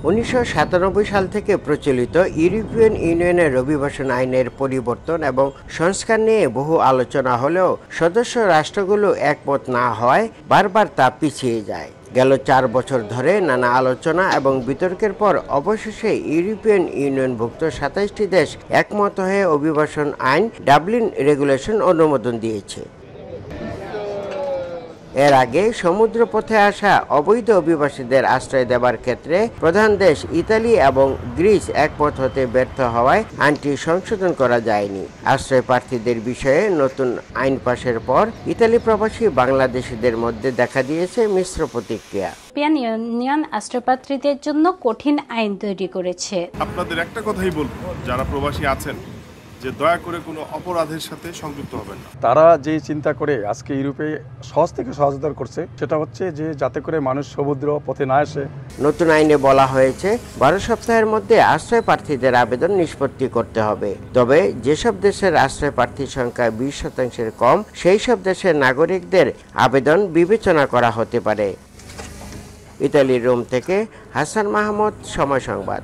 1997 সাল থেকে প্রচলিত ইউরোপিয়ান ইউনিয়নের অভিবাসন আইনের পরিবর্তন এবং সংস্কার নিয়ে বহু আলোচনা হলেও সদস্য রাষ্ট্রগুলো একমত না হওয়ায় বারবার তা পিছিয়ে যায়। গেল 4 বছর ধরে নানা আলোচনা এবং বিতর্কের পর অবশেষে ইউরোপিয়ান ইউনিয়নভুক্ত 27টি দেশ একমত হয়ে অভিবাসন আইন ডাবলিন রেগুলেশন অনুমোদন দিয়েছে। এর আগে সমুদ্রপথে আসা অবৈধ অভিবাসীদের আশ্রয় দেবার ক্ষেত্রে প্রধান দেশ ইতালি এবং গ্রিস একমত হতে ব্যর্থ হওয়ায় আইনটি সংশোধন করা যায়নি। আশ্রয় প্রার্থীদের বিষয়ে নতুন আইন পাশের পর ইতালি প্রবাসী বাংলাদেশিদের মধ্যে দেখা দিয়েছে মিশ্র প্রতিক্রিয়া। ইউরোপিয়ান ইউনিয়ন আশ্রয়প্রার্থীদের জন্য কঠিন আইন তৈরি করেছে। আপনাদের একটা কথাই বলবো, যারা প্রবাসী আছেন, যে দয়া করে কোনো অপরাধের সাথে সংযুক্ত হবেন না। তারা যে চিন্তা করে আজকে ইউরোপে সহজ থেকে সহজতর করছে, সেটা হচ্ছে যে যাতে করে মানুষ সমুদ্র পথে না আসে। নতুন আইনে বলা হয়েছে 12 সপ্তাহের মধ্যে আশ্রয় প্রার্থীদের আবেদন নিষ্পত্তি করতে হবে। তবে যেসব দেশের আশ্রয় প্রার্থীর সংখ্যা 20% কম, সেই সব দেশের নাগরিকদের আবেদন বিবেচনা করা হতে পারে। ইতালির রোম থেকে হাসান মাহমুদ, সময় সংবাদ।